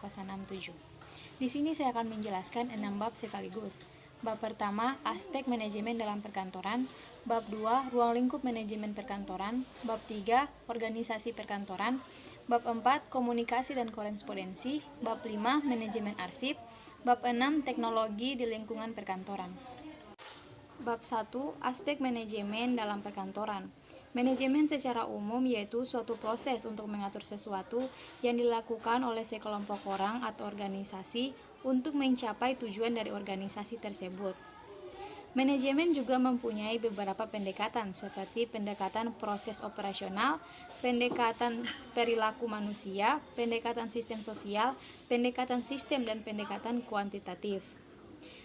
21067. Di sini saya akan menjelaskan 6 bab sekaligus. Bab pertama, aspek manajemen dalam perkantoran. Bab 2, ruang lingkup manajemen perkantoran. Bab 3, organisasi perkantoran. Bab 4, komunikasi dan korespondensi. Bab 5, manajemen arsip. Bab 6, teknologi di lingkungan perkantoran. Bab 1, aspek manajemen dalam perkantoran. Manajemen secara umum yaitu suatu proses untuk mengatur sesuatu yang dilakukan oleh sekelompok orang atau organisasi untuk mencapai tujuan dari organisasi tersebut. Manajemen juga mempunyai beberapa pendekatan seperti pendekatan proses operasional, pendekatan perilaku manusia, pendekatan sistem sosial, pendekatan sistem dan pendekatan kuantitatif.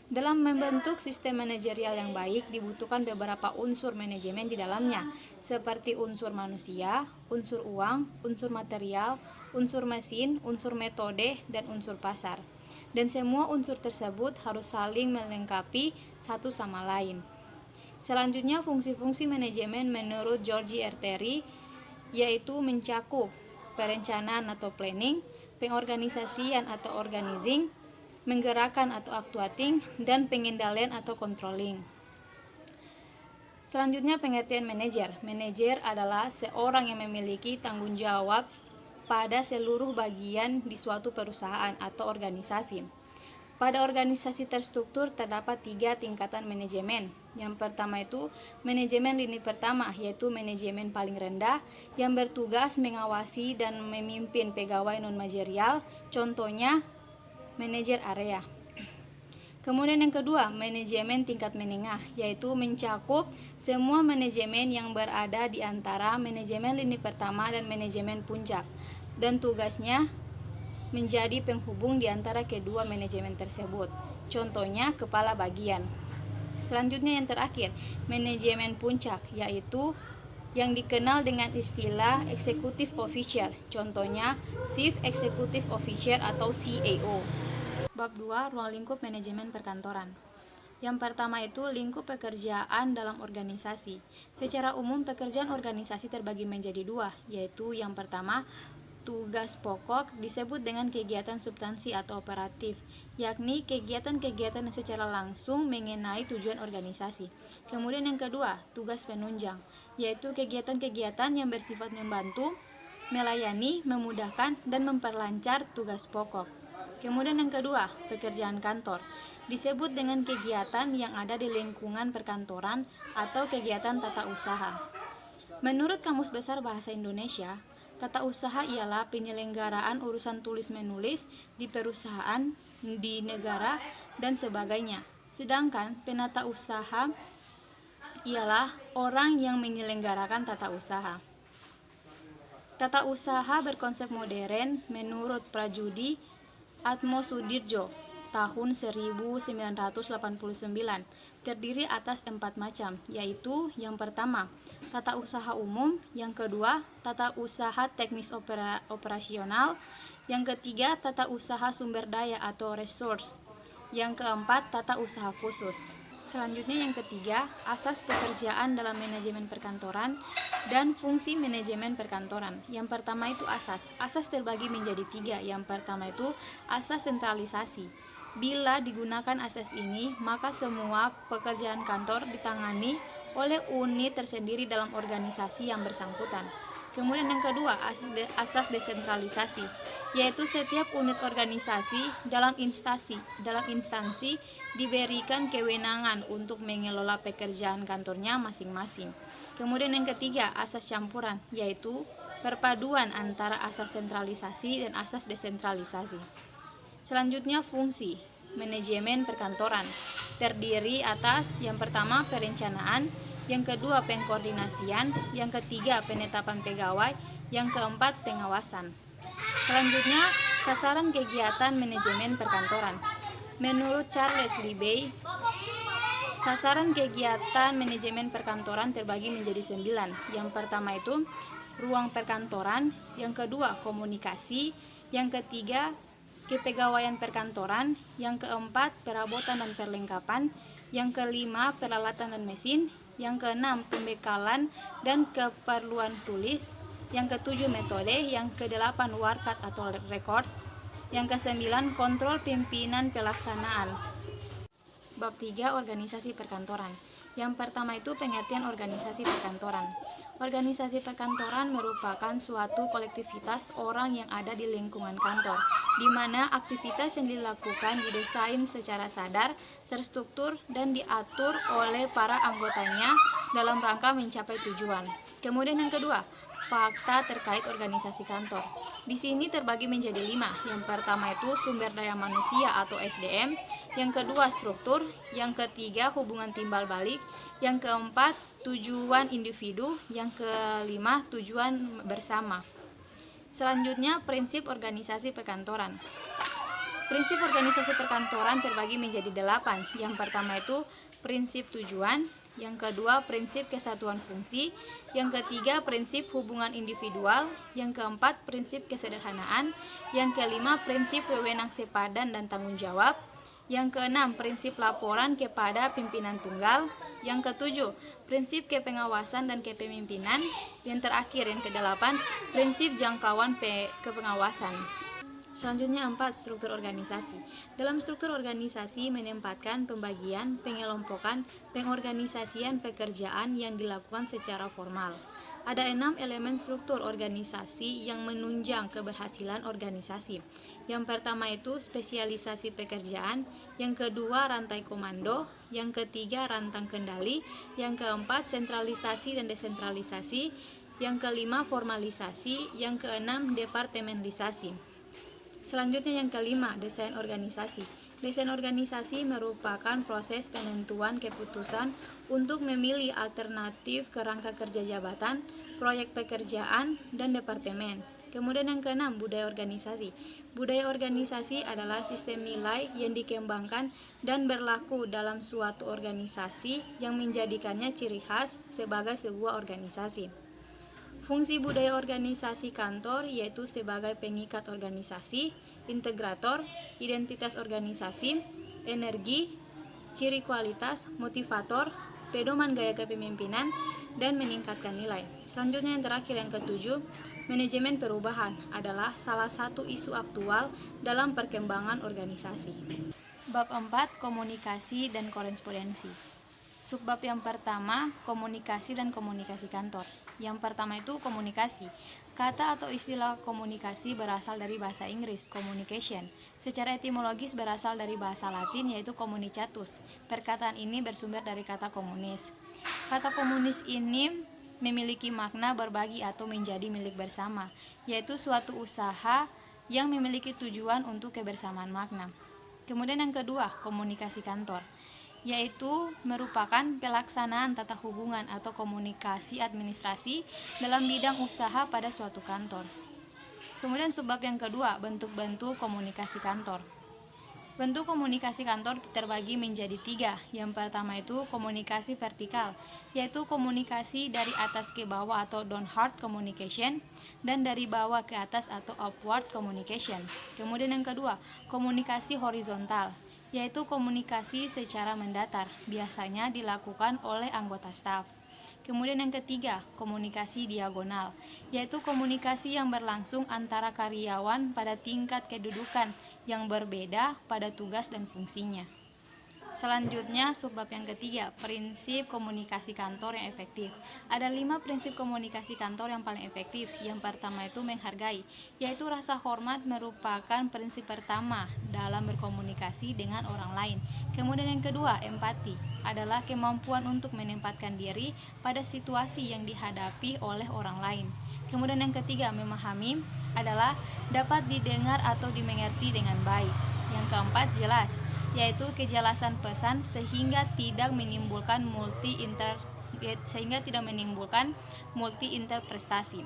Dalam membentuk sistem manajerial yang baik dibutuhkan beberapa unsur manajemen di dalamnya, seperti unsur manusia, unsur uang, unsur material, unsur mesin, unsur metode, dan unsur pasar. Dan semua unsur tersebut harus saling melengkapi satu sama lain. Selanjutnya, fungsi-fungsi manajemen menurut George R. Terry yaitu mencakup perencanaan atau planning, pengorganisasian atau organizing, menggerakkan atau actuating, dan pengendalian atau controlling. Selanjutnya, pengertian manajer. Manajer adalah seorang yang memiliki tanggung jawab pada seluruh bagian di suatu perusahaan atau organisasi. Pada organisasi terstruktur terdapat 3 tingkatan manajemen. Yang pertama itu manajemen lini pertama, yaitu manajemen paling rendah yang bertugas mengawasi dan memimpin pegawai non-manajerial, contohnya manajer area. Kemudian yang kedua, manajemen tingkat menengah, yaitu mencakup semua manajemen yang berada di antara manajemen lini pertama dan manajemen puncak, dan tugasnya menjadi penghubung di antara kedua manajemen tersebut, contohnya kepala bagian. Selanjutnya yang terakhir, manajemen puncak, yaitu yang dikenal dengan istilah Executive Officer, contohnya Chief Executive Officer atau CAO. Bab 2, ruang lingkup manajemen perkantoran. Yang pertama itu lingkup pekerjaan dalam organisasi. Secara umum pekerjaan organisasi terbagi menjadi 2, yaitu yang pertama tugas pokok disebut dengan kegiatan substansi atau operatif, yakni kegiatan-kegiatan yang secara langsung mengenai tujuan organisasi. Kemudian yang kedua, tugas penunjang, yaitu kegiatan-kegiatan yang bersifat membantu, melayani, memudahkan, dan memperlancar tugas pokok. Kemudian yang kedua, pekerjaan kantor, disebut dengan kegiatan yang ada di lingkungan perkantoran atau kegiatan tata usaha. Menurut Kamus Besar Bahasa Indonesia, tata usaha ialah penyelenggaraan urusan tulis-menulis di perusahaan, di negara, dan sebagainya. Sedangkan penata usaha ialah orang yang menyelenggarakan tata usaha. Tata usaha berkonsep modern menurut Prajudi Atmosudirjo tahun 1989 terdiri atas 4 macam, yaitu yang pertama, tata usaha umum, yang kedua, tata usaha teknis operasional, yang ketiga, tata usaha sumber daya atau resource, yang keempat, tata usaha khusus. Selanjutnya yang ketiga, asas pekerjaan dalam manajemen perkantoran dan fungsi manajemen perkantoran. Yang pertama itu asas. Asas terbagi menjadi 3. Yang pertama itu asas sentralisasi. Bila digunakan asas ini, maka semua pekerjaan kantor ditangani oleh unit tersendiri dalam organisasi yang bersangkutan. Kemudian yang kedua, asas desentralisasi, yaitu setiap unit organisasi dalam instansi diberikan kewenangan untuk mengelola pekerjaan kantornya masing-masing. Kemudian yang ketiga, asas campuran, yaitu perpaduan antara asas sentralisasi dan asas desentralisasi. Selanjutnya fungsi manajemen perkantoran terdiri atas yang pertama perencanaan, yang kedua pengkoordinasian, yang ketiga penetapan pegawai, yang keempat pengawasan. Selanjutnya sasaran kegiatan manajemen perkantoran. Menurut Charles Libey, sasaran kegiatan manajemen perkantoran terbagi menjadi 9. Yang pertama itu ruang perkantoran, yang kedua komunikasi, yang ketiga kepegawaian perkantoran, yang keempat perabotan dan perlengkapan, yang kelima peralatan dan mesin, yang keenam pembekalan dan keperluan tulis, yang ketujuh metode, yang kedelapan warkat atau record, Yang ke-9, kontrol pimpinan pelaksanaan. Bab 3, organisasi perkantoran. Yang pertama itu pengertian organisasi perkantoran. Organisasi perkantoran merupakan suatu kolektivitas orang yang ada di lingkungan kantor, di mana aktivitas yang dilakukan didesain secara sadar, terstruktur, dan diatur oleh para anggotanya dalam rangka mencapai tujuan. Kemudian yang kedua, fakta terkait organisasi kantor. Di sini terbagi menjadi 5. Yang pertama itu sumber daya manusia atau SDM, yang kedua struktur, yang ketiga hubungan timbal balik, yang keempat tujuan individu, yang kelima tujuan bersama. Selanjutnya prinsip organisasi perkantoran. Prinsip organisasi perkantoran terbagi menjadi 8. Yang pertama itu prinsip tujuan, yang kedua prinsip kesatuan fungsi, yang ketiga prinsip hubungan individual, yang keempat prinsip kesederhanaan, yang kelima prinsip wewenang sepadan dan tanggung jawab, yang keenam prinsip laporan kepada pimpinan tunggal, yang ketujuh prinsip kepengawasan dan kepemimpinan, yang terakhir yang kedelapan prinsip jangkauan kepengawasan. Selanjutnya 4. Struktur organisasi. Dalam struktur organisasi menempatkan pembagian, pengelompokan, pengorganisasian pekerjaan yang dilakukan secara formal. Ada 6 elemen struktur organisasi yang menunjang keberhasilan organisasi. Yang pertama itu spesialisasi pekerjaan, yang kedua rantai komando, yang ketiga rantang kendali, yang keempat sentralisasi dan desentralisasi, yang kelima formalisasi, yang keenam departementalisasi. Selanjutnya yang kelima, desain organisasi. Desain organisasi merupakan proses penentuan keputusan untuk memilih alternatif kerangka kerja jabatan, proyek pekerjaan, dan departemen. Kemudian yang keenam, budaya organisasi. Budaya organisasi adalah sistem nilai yang dikembangkan dan berlaku dalam suatu organisasi yang menjadikannya ciri khas sebagai sebuah organisasi. Fungsi budaya organisasi kantor yaitu sebagai pengikat organisasi, integrator, identitas organisasi, energi, ciri kualitas, motivator, pedoman gaya kepemimpinan, dan meningkatkan nilai. Selanjutnya yang terakhir yang ketujuh, manajemen perubahan adalah salah satu isu aktual dalam perkembangan organisasi. Bab 4, komunikasi dan korespondensi. Subbab yang pertama, komunikasi dan komunikasi kantor. Yang pertama itu komunikasi. Kata atau istilah komunikasi berasal dari bahasa Inggris, communication. Secara etimologis berasal dari bahasa Latin yaitu communicatus. Perkataan ini bersumber dari kata komunis. Kata komunis ini memiliki makna berbagi atau menjadi milik bersama, yaitu suatu usaha yang memiliki tujuan untuk kebersamaan makna. Kemudian yang kedua, komunikasi kantor, yaitu merupakan pelaksanaan tata hubungan atau komunikasi administrasi dalam bidang usaha pada suatu kantor. Kemudian subbab yang kedua, bentuk-bentuk komunikasi kantor. Bentuk komunikasi kantor terbagi menjadi 3. Yang pertama itu komunikasi vertikal, yaitu komunikasi dari atas ke bawah atau downward communication, dan dari bawah ke atas atau upward communication. Kemudian yang kedua, komunikasi horizontal, yaitu komunikasi secara mendatar, biasanya dilakukan oleh anggota staf. Kemudian yang ketiga, komunikasi diagonal, yaitu komunikasi yang berlangsung antara karyawan pada tingkat kedudukan yang berbeda pada tugas dan fungsinya. Selanjutnya, subbab yang ketiga, prinsip komunikasi kantor yang efektif. Ada 5 prinsip komunikasi kantor yang paling efektif. Yang pertama itu menghargai, yaitu rasa hormat merupakan prinsip pertama dalam berkomunikasi dengan orang lain. Kemudian yang kedua, empati, adalah kemampuan untuk menempatkan diri pada situasi yang dihadapi oleh orang lain. Kemudian yang ketiga, memahami, adalah dapat didengar atau dimengerti dengan baik. Yang keempat, jelas, yaitu kejelasan pesan sehingga tidak menimbulkan multi interpretasi.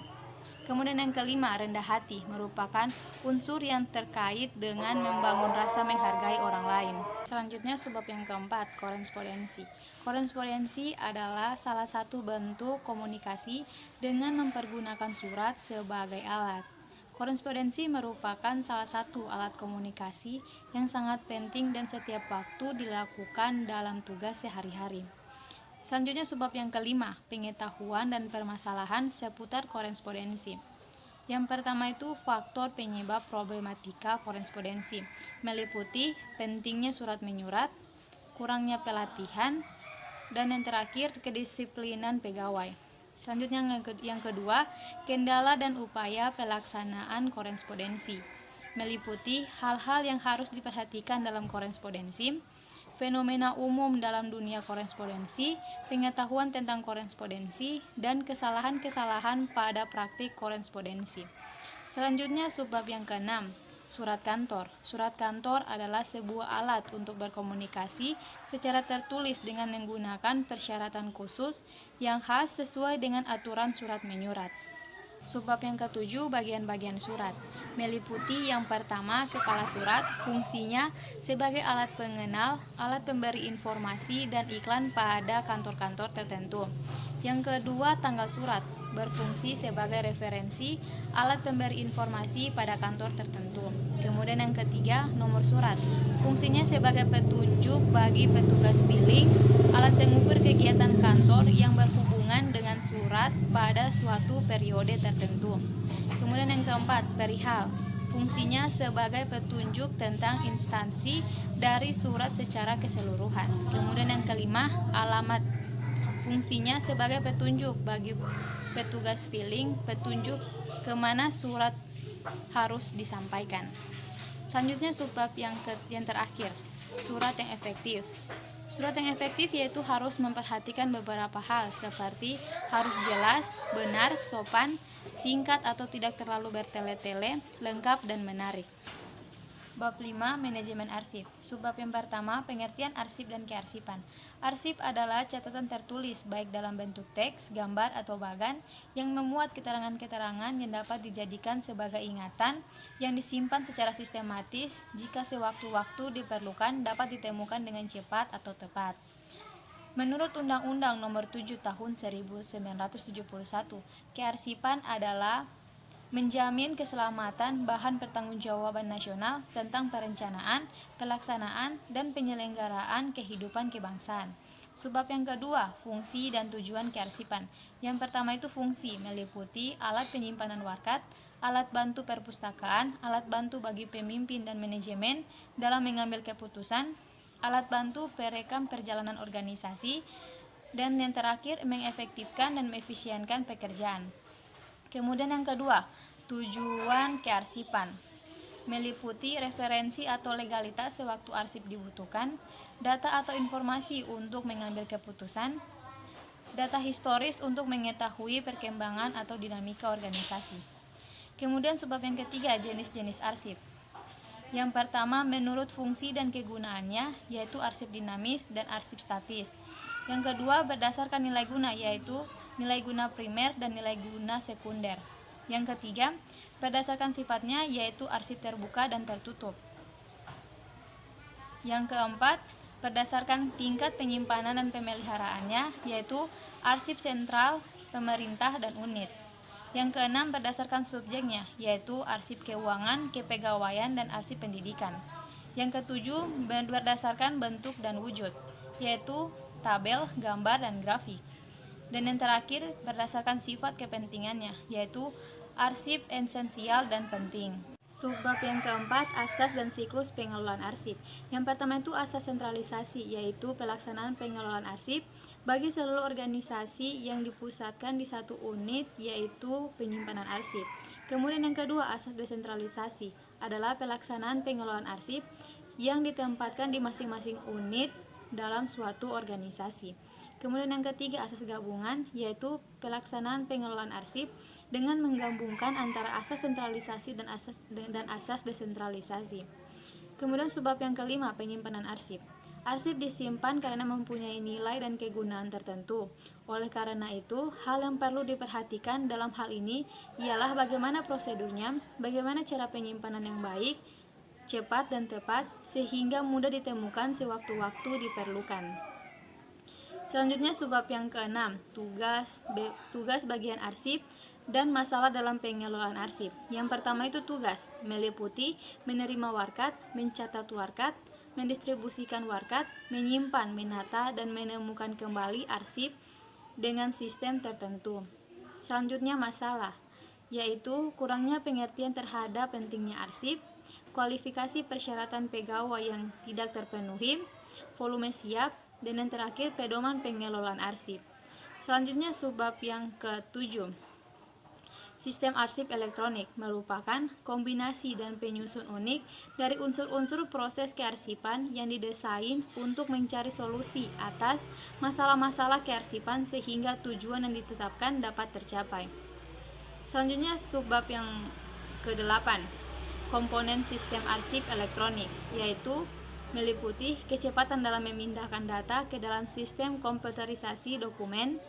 Kemudian yang kelima, rendah hati, merupakan unsur yang terkait dengan membangun rasa menghargai orang lain. Selanjutnya subbab yang keempat, korespondensi. Korespondensi adalah salah satu bentuk komunikasi dengan mempergunakan surat sebagai alat. Korespondensi merupakan salah satu alat komunikasi yang sangat penting dan setiap waktu dilakukan dalam tugas sehari-hari. Selanjutnya subbab yang kelima, pengetahuan dan permasalahan seputar korespondensi. Yang pertama itu faktor penyebab problematika korespondensi, meliputi pentingnya surat menyurat, kurangnya pelatihan, dan yang terakhir kedisiplinan pegawai. Selanjutnya yang kedua, kendala dan upaya pelaksanaan korespondensi, meliputi hal-hal yang harus diperhatikan dalam korespondensi, fenomena umum dalam dunia korespondensi, pengetahuan tentang korespondensi, dan kesalahan-kesalahan pada praktik korespondensi. Selanjutnya subbab yang keenam, surat kantor. Surat kantor adalah sebuah alat untuk berkomunikasi secara tertulis dengan menggunakan persyaratan khusus yang khas sesuai dengan aturan surat menyurat. Subbab yang ketujuh, bagian-bagian surat, meliputi yang pertama, kepala surat, fungsinya sebagai alat pengenal, alat pemberi informasi, dan iklan pada kantor-kantor tertentu. Yang kedua, tanggal surat, berfungsi sebagai referensi, alat pemberi informasi pada kantor tertentu. Kemudian yang ketiga, nomor surat, fungsinya sebagai petunjuk bagi petugas filing, alat pengukur kegiatan kantor yang berhubungan dengan surat pada suatu periode tertentu. Kemudian yang keempat, perihal, fungsinya sebagai petunjuk tentang instansi dari surat secara keseluruhan. Kemudian yang kelima, alamat, fungsinya sebagai petunjuk bagi petugas filing, petunjuk kemana surat harus disampaikan. Selanjutnya subbab yang terakhir, surat yang efektif. Surat yang efektif yaitu harus memperhatikan beberapa hal seperti harus jelas, benar, sopan, singkat atau tidak terlalu bertele-tele, lengkap dan menarik. Bab 5, manajemen arsip. Subbab yang pertama, pengertian arsip dan kearsipan. Arsip adalah catatan tertulis baik dalam bentuk teks, gambar atau bagan yang memuat keterangan-keterangan yang dapat dijadikan sebagai ingatan yang disimpan secara sistematis jika sewaktu-waktu diperlukan dapat ditemukan dengan cepat atau tepat. Menurut Undang-Undang Nomor 7 Tahun 1971, kearsipan adalah menjamin keselamatan bahan pertanggungjawaban nasional tentang perencanaan, pelaksanaan, dan penyelenggaraan kehidupan kebangsaan. Subbab yang kedua, fungsi dan tujuan kearsipan. Yang pertama itu fungsi, meliputi alat penyimpanan warkat, alat bantu perpustakaan, alat bantu bagi pemimpin dan manajemen dalam mengambil keputusan, alat bantu perekam perjalanan organisasi, dan yang terakhir mengefektifkan dan mengefisienkan pekerjaan. Kemudian yang kedua, tujuan kearsipan, meliputi referensi atau legalitas sewaktu arsip dibutuhkan, data atau informasi untuk mengambil keputusan, data historis untuk mengetahui perkembangan atau dinamika organisasi. Kemudian subbab yang ketiga, jenis-jenis arsip. Yang pertama, menurut fungsi dan kegunaannya, yaitu arsip dinamis dan arsip statis. Yang kedua, berdasarkan nilai guna, yaitu nilai guna primer dan nilai guna sekunder. Yang ketiga, berdasarkan sifatnya, yaitu arsip terbuka dan tertutup. Yang keempat, berdasarkan tingkat penyimpanan dan pemeliharaannya, yaitu arsip sentral, pemerintah, dan unit. Yang keenam, berdasarkan subjeknya, yaitu arsip keuangan, kepegawaian, dan arsip pendidikan. Yang ketujuh, berdasarkan bentuk dan wujud, yaitu tabel, gambar, dan grafik. Dan yang terakhir, berdasarkan sifat kepentingannya, yaitu arsip esensial dan penting. Subbab yang keempat, asas dan siklus pengelolaan arsip. Yang pertama itu asas sentralisasi, yaitu pelaksanaan pengelolaan arsip bagi seluruh organisasi yang dipusatkan di satu unit, yaitu penyimpanan arsip. Kemudian yang kedua, asas desentralisasi adalah pelaksanaan pengelolaan arsip yang ditempatkan di masing-masing unit dalam suatu organisasi. Kemudian yang ketiga, asas gabungan, yaitu pelaksanaan pengelolaan arsip dengan menggabungkan antara asas sentralisasi dan asas desentralisasi. Kemudian subbab yang kelima, penyimpanan arsip. Arsip disimpan karena mempunyai nilai dan kegunaan tertentu. Oleh karena itu, hal yang perlu diperhatikan dalam hal ini ialah bagaimana prosedurnya, bagaimana cara penyimpanan yang baik, cepat dan tepat, sehingga mudah ditemukan sewaktu-waktu diperlukan. Selanjutnya subbab yang keenam, tugas bagian arsip dan masalah dalam pengelolaan arsip. Yang pertama itu tugas, meliputi menerima warkat, mencatat warkat, mendistribusikan warkat, menyimpan, menata, dan menemukan kembali arsip dengan sistem tertentu. Selanjutnya masalah, yaitu kurangnya pengertian terhadap pentingnya arsip, kualifikasi persyaratan pegawai yang tidak terpenuhi, volume siap, dan yang terakhir pedoman pengelolaan arsip. Selanjutnya subbab yang ke-7. Sistem arsip elektronik merupakan kombinasi dan penyusun unik dari unsur-unsur proses kearsipan yang didesain untuk mencari solusi atas masalah-masalah kearsipan sehingga tujuan yang ditetapkan dapat tercapai. Selanjutnya subbab yang ke-8, komponen sistem arsip elektronik, yaitu meliputi kecepatan dalam memindahkan data ke dalam sistem komputerisasi dokumen,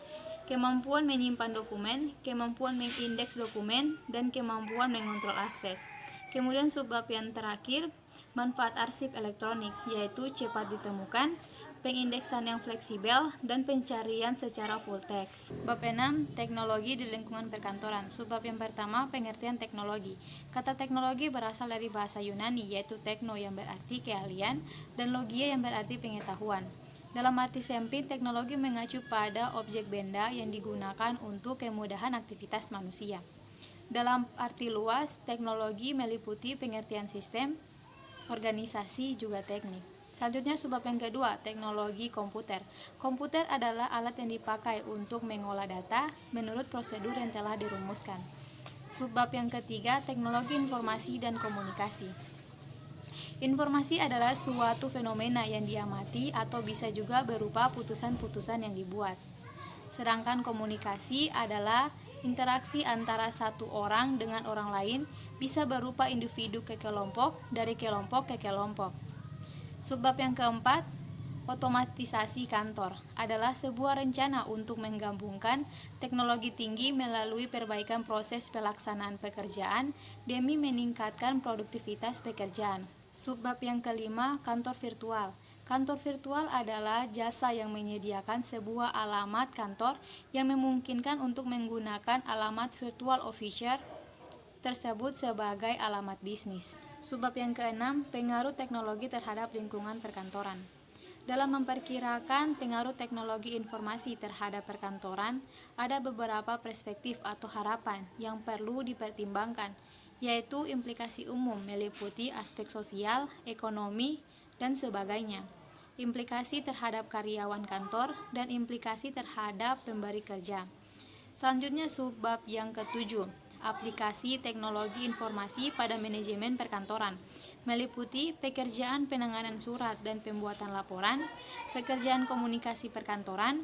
kemampuan menyimpan dokumen, kemampuan mengindeks dokumen, dan kemampuan mengontrol akses. Kemudian subbab yang terakhir, manfaat arsip elektronik, yaitu cepat ditemukan, pengindeksan yang fleksibel, dan pencarian secara full text. Bab 6, teknologi di lingkungan perkantoran. Subbab yang pertama, pengertian teknologi. Kata teknologi berasal dari bahasa Yunani, yaitu tekno yang berarti keahlian, dan logia yang berarti pengetahuan. Dalam arti sempit, teknologi mengacu pada objek benda yang digunakan untuk kemudahan aktivitas manusia. Dalam arti luas, teknologi meliputi pengertian sistem, organisasi, juga teknik. Selanjutnya subbab yang kedua, teknologi komputer. Komputer adalah alat yang dipakai untuk mengolah data menurut prosedur yang telah dirumuskan. Subbab yang ketiga, teknologi informasi dan komunikasi. Informasi adalah suatu fenomena yang diamati atau bisa juga berupa putusan-putusan yang dibuat. Sedangkan komunikasi adalah interaksi antara satu orang dengan orang lain, bisa berupa individu ke kelompok, dari kelompok ke kelompok. Subbab yang keempat, otomatisasi kantor adalah sebuah rencana untuk menggabungkan teknologi tinggi melalui perbaikan proses pelaksanaan pekerjaan demi meningkatkan produktivitas pekerjaan. Subbab yang kelima, kantor virtual. Kantor virtual adalah jasa yang menyediakan sebuah alamat kantor yang memungkinkan untuk menggunakan alamat virtual officer tersebut sebagai alamat bisnis. Subbab yang keenam, pengaruh teknologi terhadap lingkungan perkantoran. Dalam memperkirakan pengaruh teknologi informasi terhadap perkantoran, ada beberapa perspektif atau harapan yang perlu dipertimbangkan, yaitu implikasi umum meliputi aspek sosial, ekonomi, dan sebagainya, implikasi terhadap karyawan kantor, dan implikasi terhadap pemberi kerja. Selanjutnya subbab yang ke-7, aplikasi teknologi informasi pada manajemen perkantoran, meliputi pekerjaan penanganan surat dan pembuatan laporan, pekerjaan komunikasi perkantoran,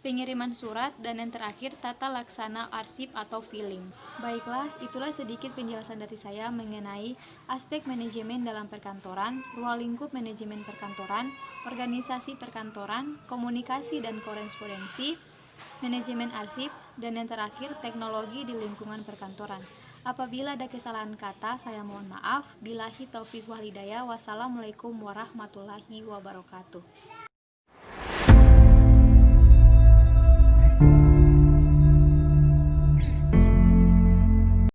pengiriman surat, dan yang terakhir tata laksana arsip atau filing. Baiklah, itulah sedikit penjelasan dari saya mengenai aspek manajemen dalam perkantoran, ruang lingkup manajemen perkantoran, organisasi perkantoran, komunikasi dan korespondensi, manajemen arsip, dan yang terakhir teknologi di lingkungan perkantoran. Apabila ada kesalahan kata, saya mohon maaf. Billahi taufiq wal hidayah. Wassalamualaikum warahmatullahi wabarakatuh.